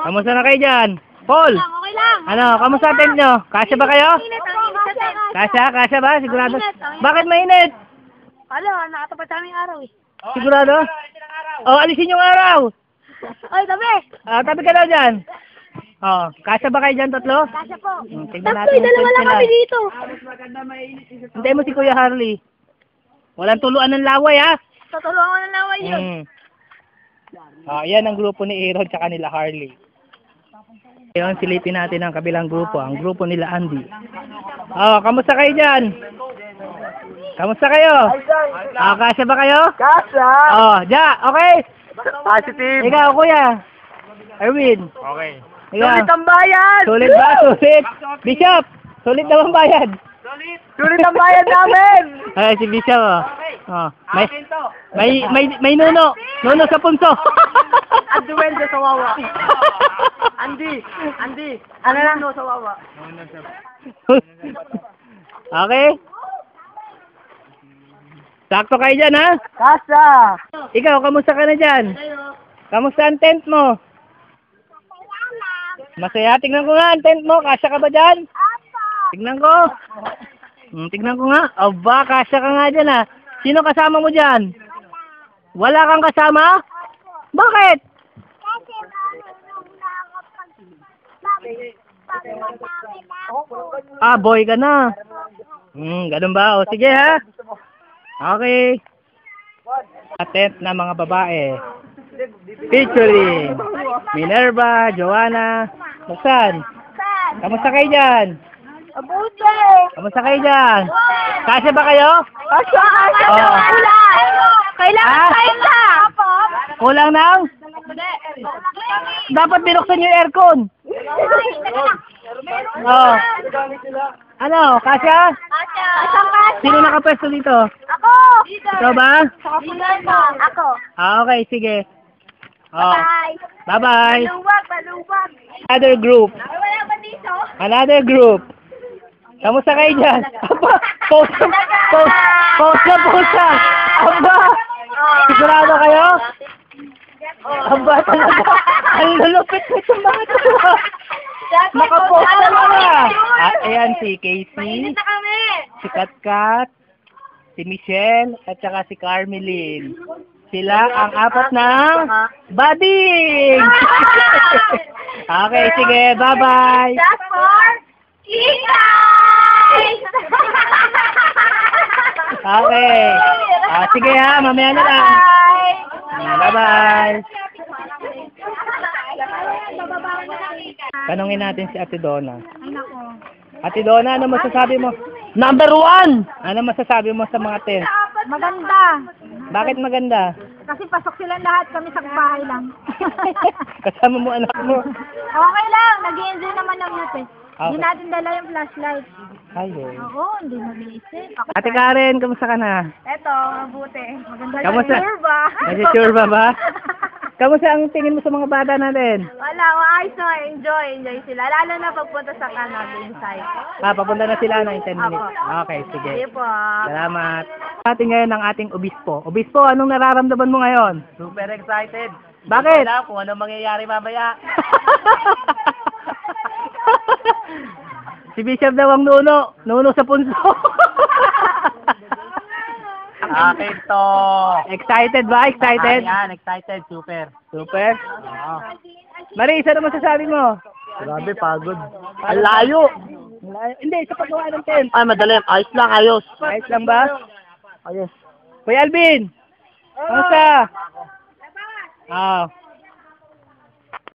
Kamusta na kayo dyan? Paul! Okay lang. Ano, kamusta tent nyo? Kasya ba kayo? Kasya ba? Sigurado? Bakit mainit? Nakatapat sa aming araw eh. Sigurado? Oh, alisin yung araw! Oy, tabi! Tabi ka daw dyan. Oh, kasya ba kayo dyan, tatlo? Kasya po. Tignan natin yung Dalawa tent lang nila. kami dito. Hintayin mo si Kuya Harley. Walang tuluan ng laway, ha? Tutulungan ko na laway yun. Yan ang grupo ni Aaron tsaka nila Harley. Ngayon, silipin natin ang kabilang grupo, ang grupo nila Andy. Kamusta kayo dyan? Kamusta kayo? Kasya ba kayo? Kasya! Ja, okay? Positive! Ikaw, Kuya. Erwin. Okay. Ikaw. Sulit ang bayan! Sulit ba? Sulit. Bishop, sulit naman bayad. Sulit ang bayan namin! Ay, si Bishop, may nuno. Nuno sa punso. Ang duwende sa wawa. Andy! Ano lang no sa wawa? Okay? Sakto kayo dyan, ha? Kasya! Ikaw, kamusta ka na dyan? Kamusta ang tent mo? Masaya. Tingnan ko nga ang tent mo. Kasya ka ba dyan? Tingnan ko. Tingnan ko nga. Aba, kasya ka nga dyan, ha? Sino kasama mo dyan? Wala kang kasama? Bakit? Boy ka na. Ganun ba? O, sige, ha? Okay. Tent na mga babae. Featuring Minerva, Joanna, Buksan. Kamusta kayo dyan? Abuti! Kamusta kayo dyan? Kasya ba kayo? Kasya! Oh. Kailangan tayo na! Kulang nang? Dapat binuksan yung aircon. Ano? Kasya? Kasya! Sino nakapwesto dito? Ako! Ikaw ba? Ako! Okay, sige. Bye! Bye-bye. Baluwag! Another group. Wala ba dito? Another group. Kamusta kayo dyan? Aba, post na. Aba, sigurado kayo? Aba, talaga. Ang lulupit ko itong mga ito. Nakapost na mga. Ayan si Casey, Mainit na kami! si Katkat, si Michelle, at saka si Carmeline. Sila ang apat na bading! Okay, sige. Bye-bye! Just for Ikay! Okay. Sige ha, mamaya na lang. Bye-bye. Tanungin natin si Ate Donna. Ay nako. Ate Donna, ano masasabi mo? Number 1! Ano masasabi mo sa mga tent? Maganda. Bakit maganda? Kasi pasok silang lahat, kami sa bahay lang. Kasama mo anak mo. Okay lang, nag-i-enjoy naman ng youth eh. Okay. Hindi natin dala yung flashlight. Ayun. Oo, hindi mag-iisip. Ate Karen, kamusta ka na? Eto, mabuti. Maganda Kamusta? yung tour ba? Nag-sure ba? Kamusta ang tingin mo sa mga bata natin? Wala, maayos na. Enjoy sila. Lalo na pagpunta sa inside. Papunta na sila na in 10 minutes. Okay, sige. Sige po. Salamat. Ating ngayon ang ating obispo. Obispo, anong nararamdaman mo ngayon? Super excited! Bakit? Alam kung ano mangyayari mamaya. Si Bishop daw ang nuno sa punso. Akin to! Excited ba? Excited? Yan, excited, super. Super? Maris, ano masasabi mo? Grabe, pagod. Ang layo! Hindi, sa paggawa ng tent. Ay, madali. Ayos lang, ayos. Ayos lang ba? Ayos. Kuya Alvin! Kamusta?